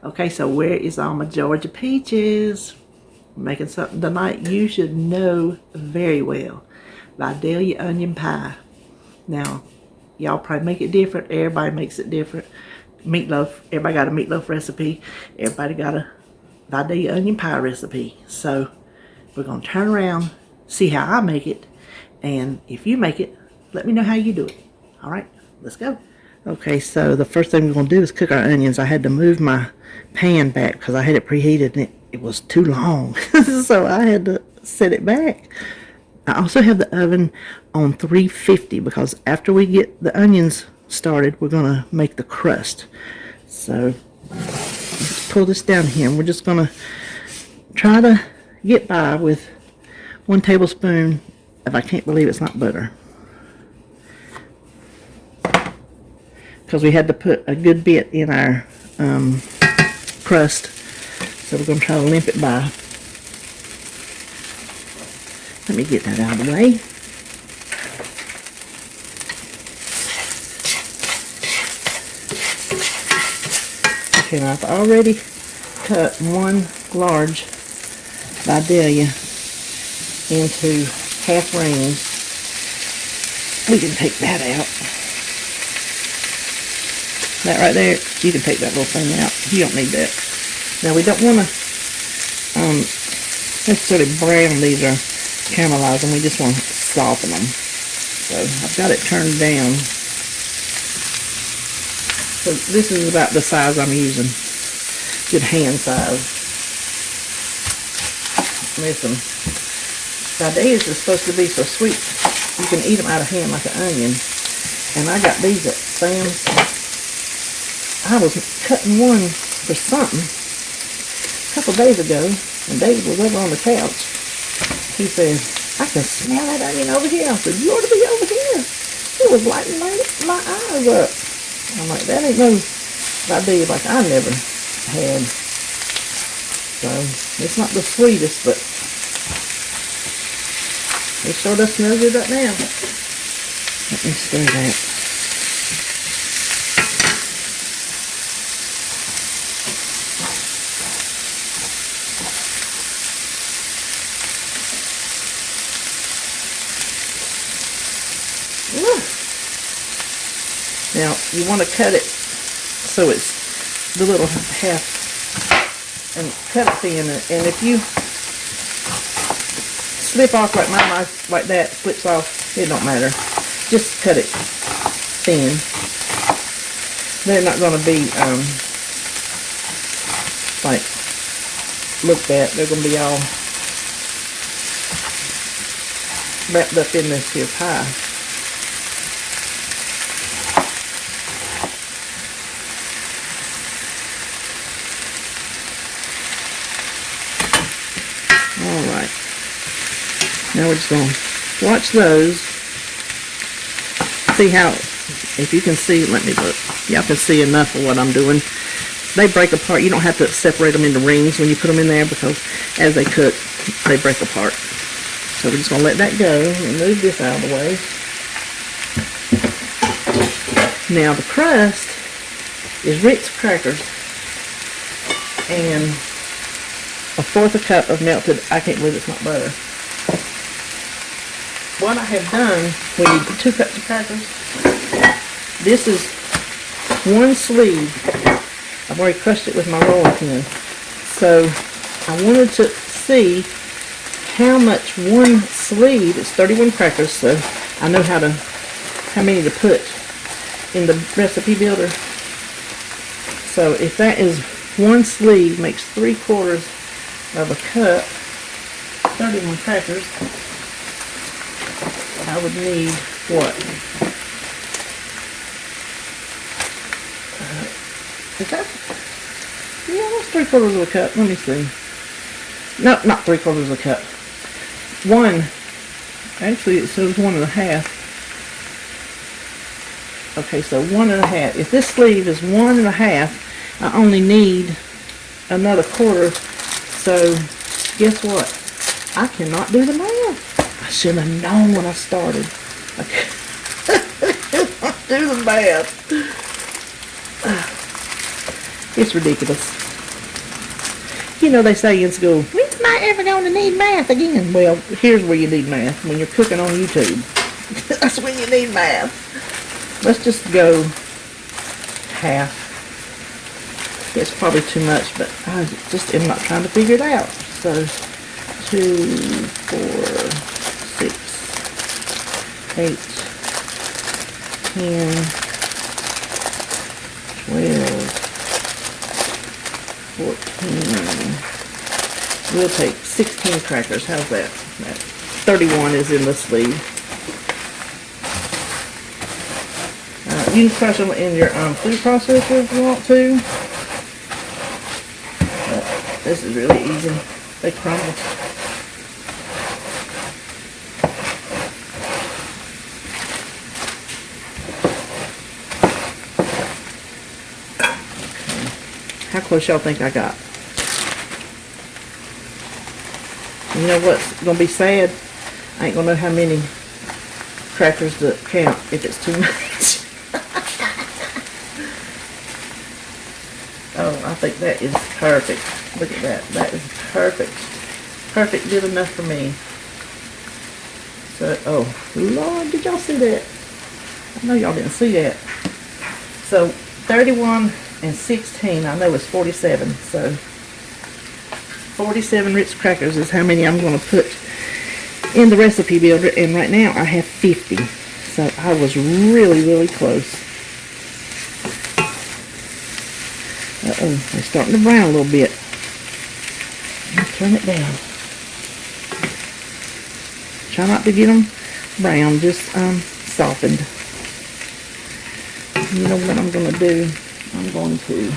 Okay, so where is all my Georgia peaches? I'm making something tonight you should know very well. Vidalia Onion Pie. Now, y'all probably make it different. Everybody makes it different. Meatloaf. Everybody got a meatloaf recipe. Everybody got a Vidalia Onion Pie recipe. So, we're going to turn around, see how I make it. And if you make it, let me know how you do it. Alright, let's go. Okay, so the first thing we're going to do is cook our onions. I had to move my pan back because I had it preheated and it was too long. So I had to set it back. I also have the oven on 350 because after we get the onions started, we're going to make the crust. So let's pull this down here and we're just going to try to get by with 1 tablespoon of, I can't believe it's not butter. Because we had to put a good bit in our crust. So we're going to try to limp it by. Let me get that out of the way. Okay, now I've already cut 1 large Vidalia into half rings. We can take that out. That right there, you can take that little thing out. You don't need that. Now we don't want to necessarily brown these or caramelize them. We just want to soften them. So I've got it turned down. So this is about the size I'm using. Good hand size. Listen, Vidalias are supposed to be so sweet. You can eat them out of hand like an onion. And I got these at Sam's. I was cutting one for something a couple days ago, and David was over on the couch. He said, I can smell that onion over here. I said, you ought to be over here. It was lighting my eyes up. I'm like, that ain't no Vidalia like I never had. So, it's not the sweetest, but it sure does smell good right now. Let me stir that. Now, you want to cut it so it's the little half and cut it thin. And if you slip off like my knife, like that, slips off, it don't matter. Just cut it thin. They're not going to be, like, looked at. They're going to be all wrapped up in this here pie. Alright, now we're just going to watch those, see how, if you can see, let me look, y'all can see enough of what I'm doing. They break apart. You don't have to separate them into rings when you put them in there because as they cook, they break apart. So we're just going to let that go and move this out of the way. Now the crust is Ritz crackers and 1/4 cup of melted, I can't believe it's not butter. What I have done, we need 2 cups of crackers. This is 1 sleeve. I've already crushed it with my rolling pin. So I wanted to see how much 1 sleeve, it's 31 crackers, so I know how many to put in the recipe builder. So if that is 1 sleeve, makes 3/4 of a cup, 31 crackers, I would need what? Is that? Yeah, that's 3/4 of a cup. Let me see. No, not 3/4 of a cup. 1. Actually, it says 1.5. Okay, so 1.5. If this sleeve is 1.5, I only need another 1/4. So, guess what? I cannot do the math. I should have known when I started. I cannot do the math. It's ridiculous. You know, they say in school, when's not ever going to need math again? Well, here's where you need math. When you're cooking on YouTube. That's when you need math. Let's just go half. It's probably too much, but I just am not trying to figure it out. So, 2, 4, 6, 8, 10, 12, 14. We'll take 16 crackers. How's that? 31 is in the sleeve. You can crush them in your food processor if you want to. But this is really easy. They crumble. How close y'all think I got? You know what's going to be sad? I ain't going to know how many crackers to count if it's too much. Oh, I think that is perfect. Look at that. That is perfect. Perfect, good enough for me. So, oh, Lord, did y'all see that? I know y'all didn't see that. So, 31 and 16, I know it's 47. So, 47 Ritz crackers is how many I'm going to put in the recipe builder. And right now, I have 50. So, I was really, really close. Uh-oh, they're starting to brown a little bit. Turn it down. Try not to get them brown, just softened. You know what I'm going to do? I'm going to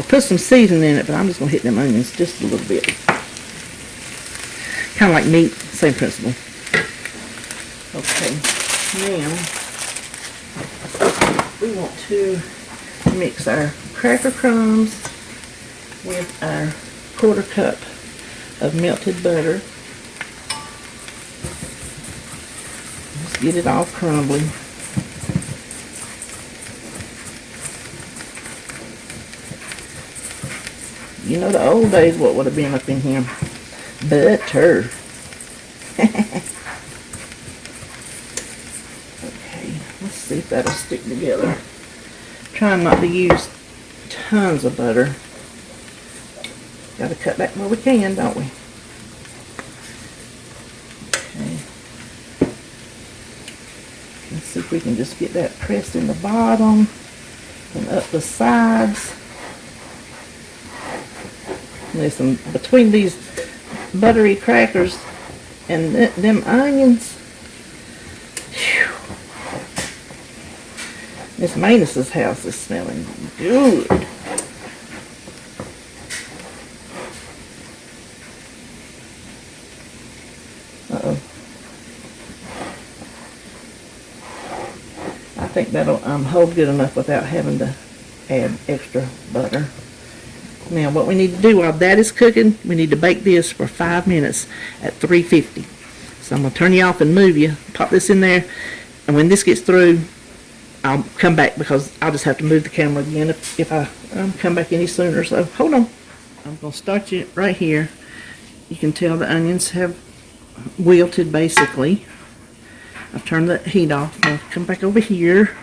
put some seasoning in it, but I'm just going to hit them onions just a little bit. Kind of like meat, same principle. Okay, now we want to mix our cracker crumbs with our 1/4 cup of melted butter. Just get it all crumbly. You know, the old days, what would have been up in here? Butter. Okay, let's see if that'll stick together. Trying not to use tons of butter. Gotta cut back where we can, don't we? Okay. Let's see if we can just get that pressed in the bottom and up the sides. Listen, between these buttery crackers and them onions, whew, Miss Maness's house is smelling good. Uh-oh. I think that'll hold good enough without having to add extra butter. Now what we need to do while that is cooking, we need to bake this for 5 minutes at 350. So I'm going to turn you off and move you, pop this in there, and when this gets through, I'll come back because I'll just have to move the camera again if I come back any sooner. So hold on. I'm going to start you right here. You can tell the onions have wilted basically. I've turned the heat off. Now come back over here.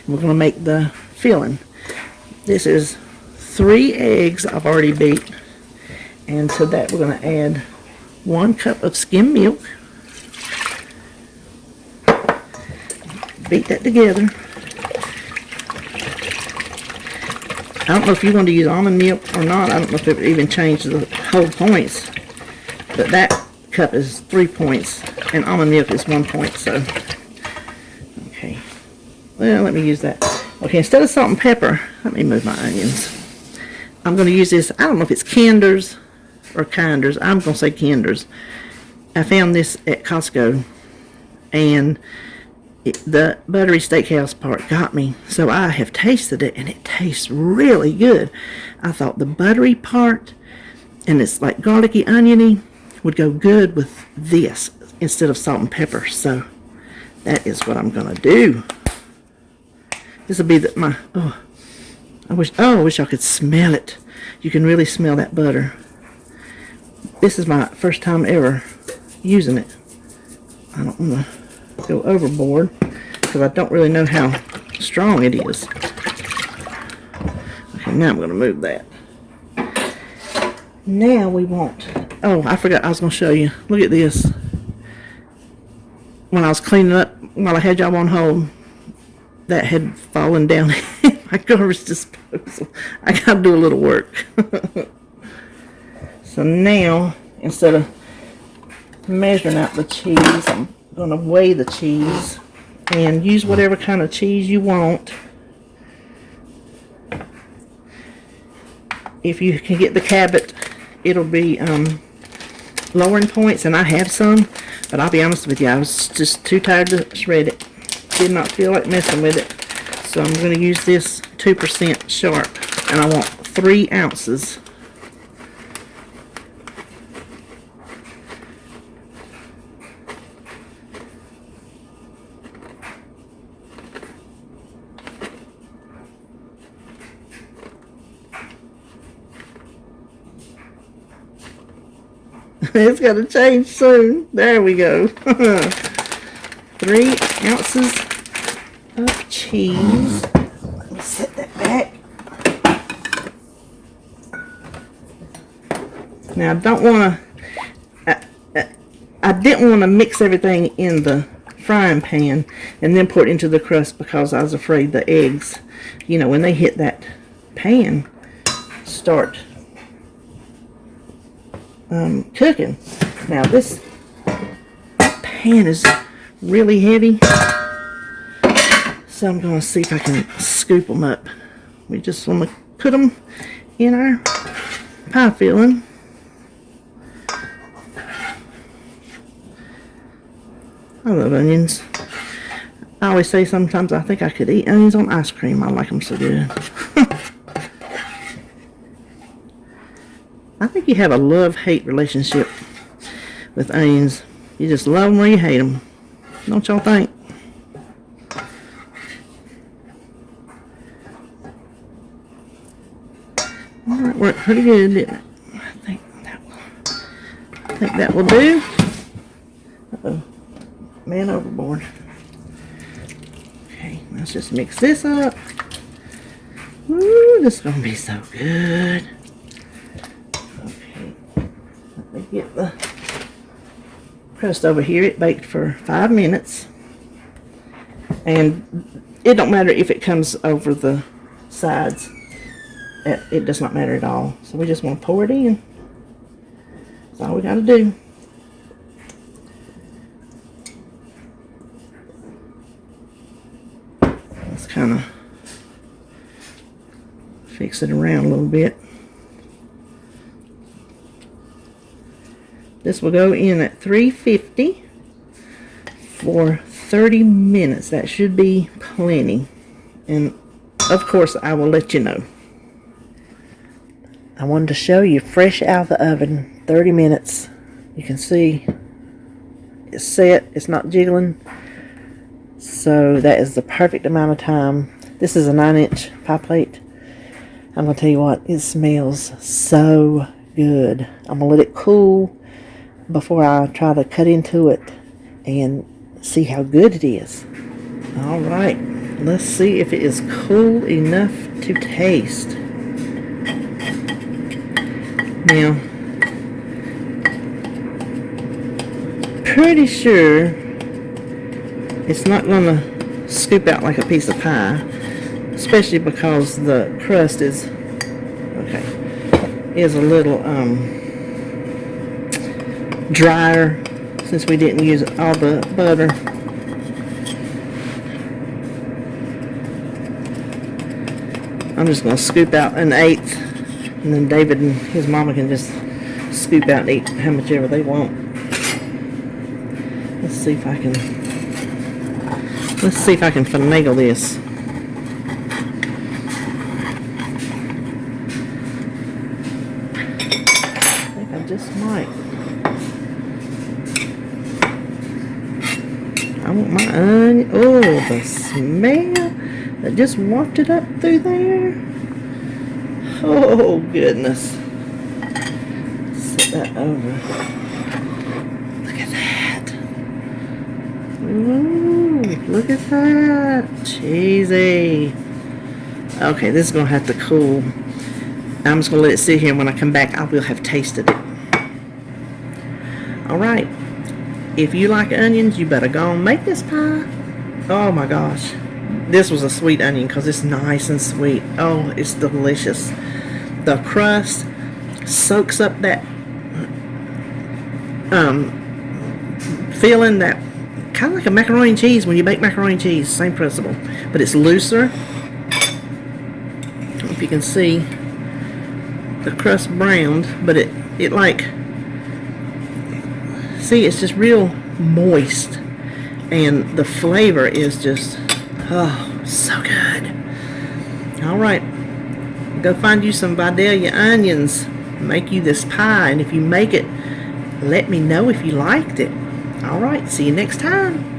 We're going to make the filling. This is 3 eggs I've already beat, and to that we're going to add 1 cup of skim milk. Beat that together. I don't know if you want to use almond milk or not. I don't know if it would even change the whole points, but that cup is 3 points and almond milk is 1 point. So okay, well, let me use that. Okay, instead of salt and pepper, let me move my onions. I'm going to use this, I don't know if it's Kinder's or Kinder's. I'm going to say Kinder's. I found this at Costco, and the buttery steakhouse part got me. So I have tasted it, and it tastes really good. I thought the buttery part, and it's like garlicky, oniony, would go good with this instead of salt and pepper. So that is what I'm going to do. This will be I wish I could smell it. you can really smell that butter. This is my first time ever using it. I don't want to go overboard because I don't really know how strong it is. Okay, now I'm going to move that. Now we want, oh, I forgot I was going to show you. Look at this. When I was cleaning up, while I had y'all on hold, that had fallen down in my garbage disposal. I got to do a little work. So now, instead of measuring out the cheese, I'm going to weigh the cheese and use whatever kind of cheese you want. If you can get the Cabot, it'll be lowering points, and I have some, but I'll be honest with you, I was just too tired to shred it. Did not feel like messing with it, so I'm going to use this 2% sharp, and I want 3 ounces. It's got to change soon. There we go. 3 ounces of cheese. Let me set that back. Now I don't want to, I didn't want to mix everything in the frying pan and then pour it into the crust because I was afraid the eggs, you know, when they hit that pan, start cooking. Now this pan is really heavy, so I'm going to see if I can scoop them up. We just want to put them in our pie filling. I love onions. I always say sometimes I think I could eat onions on ice cream. I like them so good. I think you have a love-hate relationship with onions. You just love them or you hate them. Don't y'all think? Alright, worked pretty good, didn't it? I think that will do. Uh-oh. Man overboard. Okay, let's just mix this up. Ooh, this is going to be so good. Get the crust over here. It baked for 5 minutes, and it don't matter if it comes over the sides. It does not matter at all. So we just want to pour it in. That's all we got to do. Let's kind of fix it around a little bit. This will go in at 350 for 30 minutes. That should be plenty. And of course, I will let you know. I wanted to show you fresh out of the oven, 30 minutes. You can see it's set, it's not jiggling. So that is the perfect amount of time. This is a 9-inch pie plate. I'm going to tell you what, it smells so good. I'm going to let it cool before I try to cut into it and see how good it is. Alright, let's see if it is cool enough to taste. Now, pretty sure it's not going to scoop out like a piece of pie, especially because the crust is, is a little, drier since we didn't use all the butter. I'm just going to scoop out 1/8, and then David and his mama can just scoop out and eat how much ever they want. Let's see if I can finagle this. I think I just might. I want my onion. Oh, the smell that just wafted up through there. Oh, goodness. Set that over. Look at that. Ooh, look at that. Cheesy. Okay, this is going to have to cool. I'm just going to let it sit here, and when I come back, I will have tasted it. Alright. If you like onions, you better go and make this pie. Oh my gosh. This was a sweet onion because it's nice and sweet. Oh, it's delicious. The crust soaks up that filling, that kind of like a macaroni and cheese when you bake macaroni and cheese. Same principle. But it's looser. If you can see the crust browned, but it like, see, it's just real moist, and the flavor is just, oh, so good. Alright, go find you some Vidalia onions, make you this pie, and if you make it, let me know if you liked it. Alright, see you next time.